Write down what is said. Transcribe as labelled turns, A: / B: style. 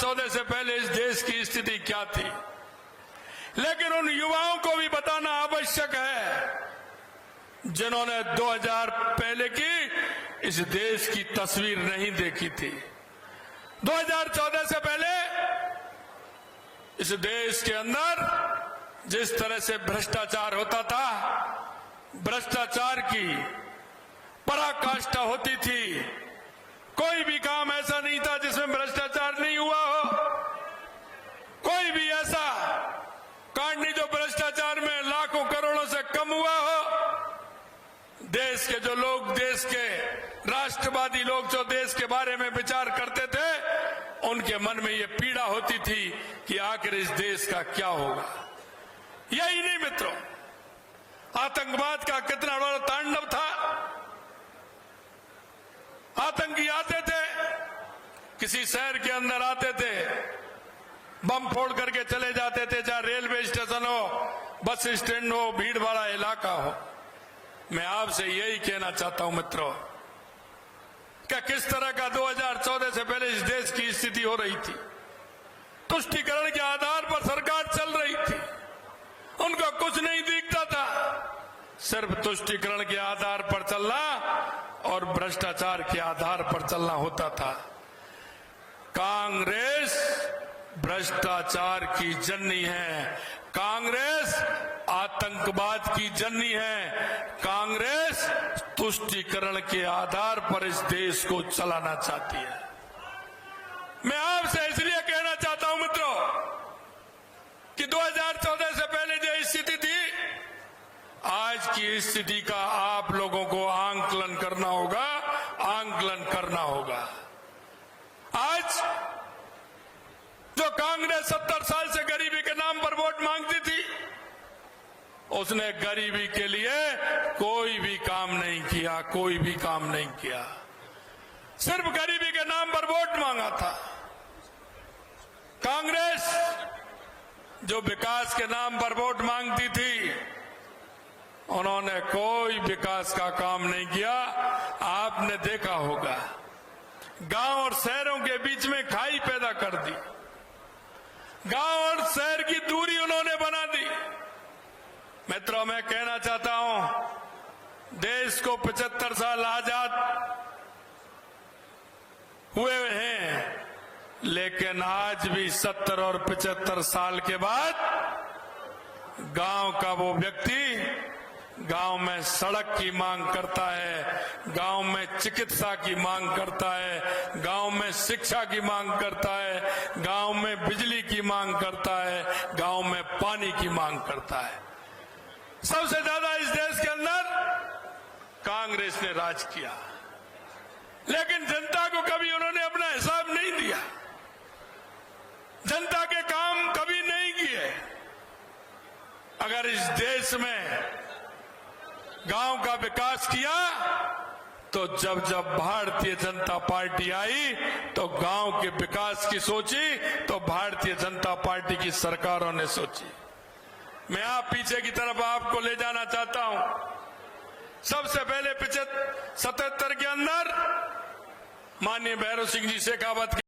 A: 2014 से पहले इस देश की स्थिति क्या थी। लेकिन उन युवाओं को भी बताना आवश्यक है जिन्होंने 2000 पहले की इस देश की तस्वीर नहीं देखी थी। 2014 से पहले इस देश के अंदर जिस तरह से भ्रष्टाचार होता था, भ्रष्टाचार की पराकाष्ठा होती थी। कोई भी काम ऐसा नहीं था जिसमें भ्रष्टाचार नहीं हुआ हो। कोई भी ऐसा कांड नहीं जो भ्रष्टाचार में लाखों करोड़ों से कम हुआ हो। देश के जो लोग, देश के राष्ट्रवादी लोग जो देश के बारे में विचार करते थे, उनके मन में ये पीड़ा होती थी कि आखिर इस देश का क्या होगा। यही नहीं मित्रों, आतंकवाद का कितना बड़ा तांडव था। आतंकी आते थे, किसी शहर के अंदर आते थे, बम फोड़ करके चले जाते थे, चाहे रेलवे स्टेशन हो, बस स्टैंड हो, भीड़ वाला इलाका हो। मैं आपसे यही कहना चाहता हूं मित्रों, क्या किस तरह का 2014 से पहले इस देश की स्थिति हो रही थी। तुष्टीकरण के आधार पर सरकार चल रही थी, उनको कुछ नहीं दिखता था, सिर्फ तुष्टीकरण के आधार पर चलना और भ्रष्टाचार के आधार पर चलना होता था। कांग्रेस भ्रष्टाचार की जननी है, कांग्रेस आतंकवाद की जननी है, कांग्रेस तुष्टीकरण के आधार पर इस देश को चलाना चाहती है। मैं आपसे इसलिए कहना चाहता हूं मित्रों कि 2014 से पहले जो स्थिति थी, आज की स्थिति का आप लोगों को आंकलन करना होगा, आंकलन करना होगा। आज जो कांग्रेस 70 साल से गरीबी के नाम पर वोट मांगती थी, उसने गरीबी के लिए कोई भी काम नहीं किया, कोई भी काम नहीं किया। सिर्फ गरीबी के नाम पर वोट मांगा था। कांग्रेस जो विकास के नाम पर वोट मांगती थी, उन्होंने कोई विकास का काम नहीं किया। आपने देखा होगा, गांव और शहरों के बीच में खाई पैदा कर दी, गांव और शहर की दूरी उन्होंने बना दी। मित्रों, मैं कहना चाहता हूं, देश को 75 साल आजाद हुए हैं, लेकिन आज भी 70 और 75 साल के बाद गांव का वो व्यक्ति गांव में सड़क की मांग करता है, गांव में चिकित्सा की मांग करता है, गांव में शिक्षा की मांग करता है, गांव में बिजली की मांग करता है, गांव में पानी की मांग करता है। सबसे ज्यादा इस देश के अंदर कांग्रेस ने राज किया, लेकिन जनता को कभी उन्होंने अपना हिसाब नहीं दिया, जनता के काम कभी नहीं किए। अगर इस देश में गांव का विकास किया तो जब जब भारतीय जनता पार्टी आई तो गांव के विकास की सोची, तो भारतीय जनता पार्टी की सरकारों ने सोची। मैं आप पीछे की तरफ आपको ले जाना चाहता हूं। सबसे पहले 77 के अंदर माननीय भैरव सिंह जी शेखावत